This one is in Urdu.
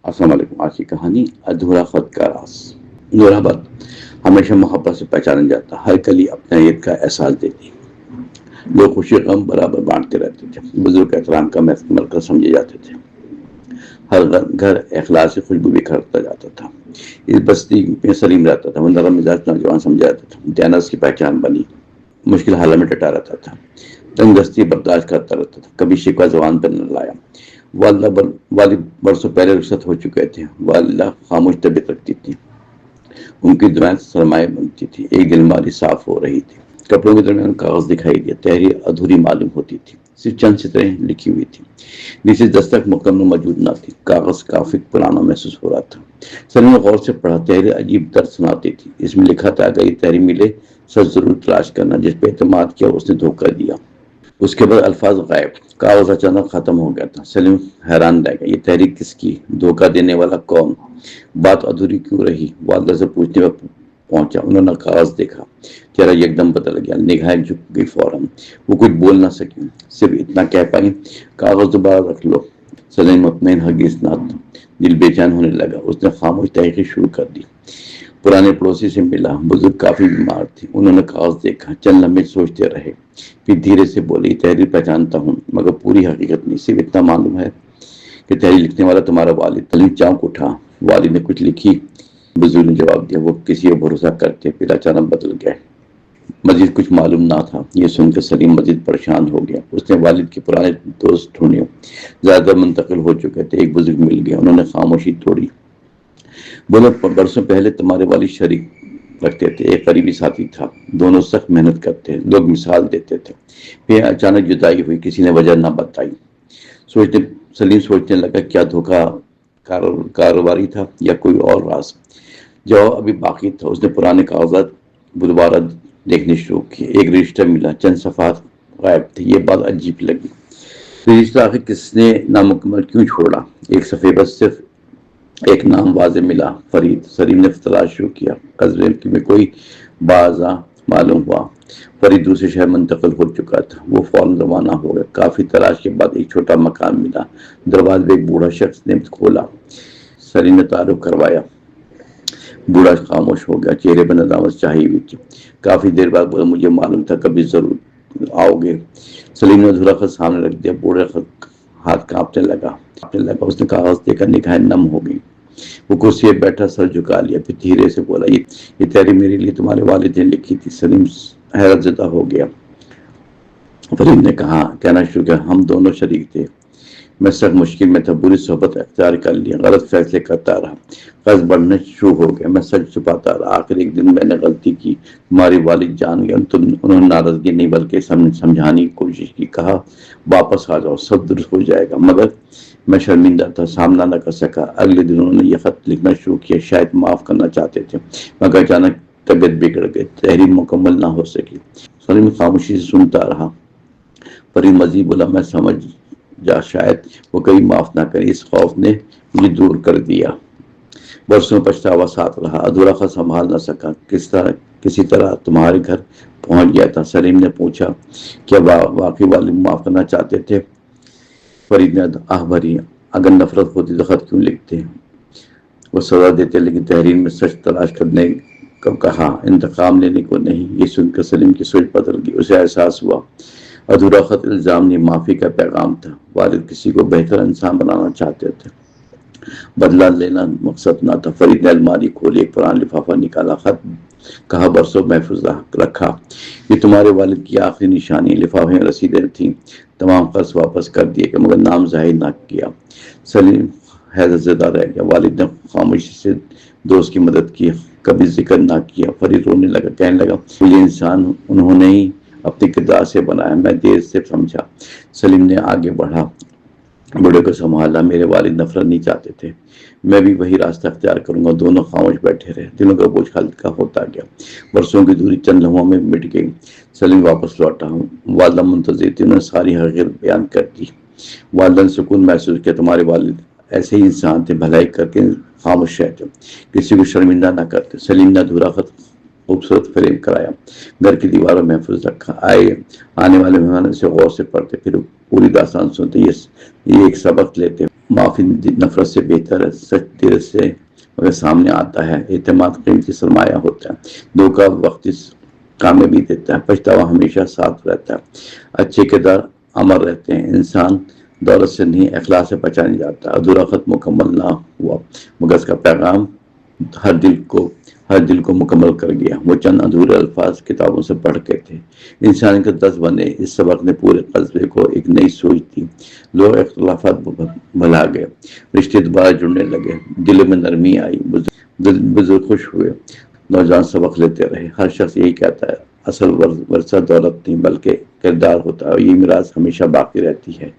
السلام علیکم. آج کی کہانی ادھورا خط کا راز. نور آباد ہمیشہ محبت سے پہچانا جاتا. ہر گلی اپنائیت کا احساس دیتی. لوگ خوشی غم برابر بانٹتے رہتے تھے. بزرگ احترام کا مرکز سمجھے جاتے تھے. ہر گھر اخلاص سے خوشبو بکھرتا جاتا تھا. اس بستی میں سلیم رہتا تھا. وہ نرم مزاج نوجوان سمجھا جاتا تھا. دیانت کی پہچان بنی. مشکل حالات میں ڈٹا رہتا تھا. تنگ دستی برداشت کرتا رہتا تھا. کبھی شکوہ زبان پر نہ لایا. والد برسوں پہلے رخصت ہو چکے تھے. والدہ خاموش طبیعت رکھتی تھی. ان کی دعائیں سرمایہ بنتی تھی. ایک دن الماری صاف ہو رہی تھی. کپڑوں کے درمیان کاغذ دکھائی دیا. تحریر ادھوری معلوم ہوتی تھی. صرف چند سطریں لکھی ہوئی تھی. نیچے دستک مکمل موجود نہ تھی. کاغذ کافی پرانا محسوس ہو رہا تھا. سلیم نے غور سے پڑھا. تحریر عجیب درد سناتی تھی. اس میں لکھا تھا اگر یہ تحریر ملے سچ ضرور تلاش کرنا. جس پہ اعتماد کیا اس نے دھوکہ دیا. اس کے بعد الفاظ غائب. کاغذ اچانک ختم ہو گیا تھا. سلیم حیران رہ گیا. یہ تحریر کس کی؟ دھوکہ دینے والا کون؟ بات ادھوری کیوں رہی؟ والدہ سے پوچھنے پر پہنچا. انہوں نے کاغذ دیکھا. چہرہ یکدم بدل گیا. نگاہیں جھک گئی فوراً. وہ کچھ بول نہ سکی. صرف اتنا کہہ پائی کاغذ دوبارہ رکھ لو. سلیم مطمئن ہرگز نہ تھا. دل بے چین ہونے لگا. اس نے خاموش تحقیق شروع کر دی. پرانے پڑوسی سے ملا. بزرگ کافی بیمار تھی. انہوں نے کاغذ دیکھا. چند لمحے سوچتے رہے. پھر دھیرے سے بولی تحریر پہچانتا ہوں مگر پوری حقیقت نہیں. صرف اتنا معلوم ہے کہ تحریر لکھنے والا تمہارا والد. سلیم چونک اٹھا. والد نے کچھ لکھی؟ بزرگ نے جواب دیا. وہ کسی پر بھروسہ کرتے. پھر اچانک بدل گئے. مزید کچھ معلوم نہ تھا. یہ سن کر سلیم مزید پریشان ہو گیا. اس نے والد کے پرانے دوست ڈھونڈے. زیادہ منتقل ہو چکے تھے. ایک بزرگ مل گیا. انہوں نے خاموشی توڑی. بولے برسوں پہلے تمہارے والد شریک رکھتے تھے. ایک قریبی ساتھی تھا. دونوں سخت محنت کرتے. لوگ مثال دیتے تھے. پھر اچانک جدائی ہوئی. کسی نے وجہ نہ بتائی. سلیم سوچنے لگا کیا دھوکہ کاروباری تھا یا کوئی اور راز. جواب ابھی باقی تھا. اس نے پرانے کاغذات دوبارہ دیکھنے شروع کیے. ایک رجسٹر ملا. چند صفحات غائب تھے. یہ بات عجیب لگی. رجسٹر آخر کس نے نامکمل کیوں چھوڑا؟ ایک صفحے پر صرف ایک نام واضح ملا. فرید. سلیم نے تلاش شروع کیا. قصبے میں کوئی بازا معلوم ہوا. فرید دوسرے شہر منتقل ہو چکا تھا. وہ فوراً روانہ ہو گیا. کافی تلاش کے بعد ایک چھوٹا مکان ملا. دروازے پہ ایک بوڑھا شخص نے کھولا. سلیم نے تعارف کروایا. بوڑھا خاموش ہو گیا. چہرے پر ندامت چھائی ہوئی تھی. کافی دیر بعد بولا مجھے معلوم تھا کبھی ضرور آؤ گے. سلیم نے ادھورا خط سامنے رکھ دیا. بوڑھے ہاتھ کانپنے لگا. اس نے کاغذ دے کر نگاہیں نم ہو گئی. وہ کرسی پہ بیٹھا سر جھکا لیا. پھر دھیرے سے بولا یہ تحریر میرے لیے تمہارے والد نے لکھی تھی. سلیم حیرت زدہ ہو گیا. فرید نے کہنا شروع کیا. ہم دونوں شریک تھے. میں سخت مشکل میں تھا. بری صحبت اختیار کر لیا. غلط فیصلے کرتا رہا. قرض بڑھنا شروع ہو گیا. میں سچ چھپاتا رہا. آخر ایک دن میں نے غلطی کی. تمہاری والد جان گئے. انہوں نے ناراضگی نہیں بلکہ سمجھانے کی کوشش کی. کہا واپس آ جاؤ سب درست ہو جائے گا. مگر میں شرمندہ تھا. سامنا نہ کر سکا. اگلے دن انہوں نے یہ خط لکھنا شروع کیا. شاید معاف کرنا چاہتے تھے مگر اچانک طبیعت بگڑ گئی. تحریر مکمل نہ ہو سکی. سلیم خاموشی سے سنتا رہا. فرید مزید بولا میں سمجھ جا شاید وہ کبھی معاف نہ کرے. اس خوف نے مجھے دور کر دیا. برسوں پچھتاوا ساتھ رہا. ادھورا خط سنبھال نہ سکا. کسی طرح تمہارے گھر پہنچ گیا تھا. سلیم نے پوچھا کیا واقعی والد معاف کرنا چاہتے تھے؟ فرید نے آہ بھری. اگر نفرت ہوتی تو خط کیوں لکھتے؟ وہ سزا دیتے لیکن تحریر میں سچ تلاش کرنے کو کہا. انتقام لینے کو نہیں. یہ سن کر سلیم کی سوچ بدل گئی. اسے احساس ہوا ادھورا خط الزام نہیں معافی کا پیغام تھا. والد کسی کو بہتر انسان بنانا چاہتے تھے. بدلہ لینا مقصد نہ تھا. فرید نے الماری کھولی. ایک پرانا لفافہ نکالا. خط کہا برسوں محفوظ رکھا. یہ تمہارے والد کی آخری نشانی. لفافے میں رسیدیں تھیں. تمام قرض واپس کر دیے گئے مگر نام ظاہر نہ کیا. سلیم حیرت زدہ رہ گیا. والد نے خاموشی سے دوست کی مدد کی. کبھی ذکر نہ کیا. فرید رونے لگا. کہنے لگا یہ انسان انہوں نے ہی اپنے کردار سے بنایا. میں دیر سے سمجھا. سلیم نے آگے بڑھا. بوڑھے کو سنبھالا. میرے والد نفرت نہیں چاہتے تھے. میں بھی وہی راستہ اختیار کروں گا. دونوں خاموش بیٹھے رہے. دلوں کا بوجھ ہلکا ہوتا گیا. برسوں کی دوری چند لمحوں میں مٹ گئی. سلیم واپس لوٹا. والدہ منتظر تھی. انہوں نے ساری حقیقت بیان کر دی. والدہ نے سکون محسوس کیا. تمہارے والد ایسے ہی انسان تھے. بھلائی کر کے خاموش رہتے. کسی کو شرمندہ نہ کرتے. سلیم نے ادھورا خط خوبصورت فریم کرایا. گھر کی دیواروں میں محفوظ رکھا. آنے والے مہمان سے غور سے پڑھتے. پھر پوری داستان سنتے. یہ ایک سبق لیتے. معافی نفرت سے بہتر ہے، سچ دیر سے مگر سامنے آتا ہے، اعتماد قیمتی سرمایہ ہوتا ہے، دھوکہ وقتی کامیابی دیتا ہے، پچھتاوا ہمیشہ ساتھ رہتا ہے، اچھے کردار امر رہتے ہیں، انسان دولت سے نہیں اخلاق سے پہچانا جاتا، ادھورا خط مکمل نہ ہوا مگر اس کا پیغام ہر دل کو مکمل کر گیا۔ وہ چند ادھورے الفاظ کتابوں سے پڑھ کے تھے، انسان کے 10 بنے۔ اس سبق نے پورے قصبے کو ایک نئی سوچ دی، لوگ اختلافات بھلا گئے، رشتے دوبارہ جڑنے لگے، دل میں نرمی آئی، بزرگ خوش ہوئے، نوجوان سبق لیتے رہے۔ ہر شخص یہی کہتا ہے، اصل ورثہ دولت نہیں بلکہ کردار ہوتا ہے، اور یہ میراث ہمیشہ باقی رہتی ہے۔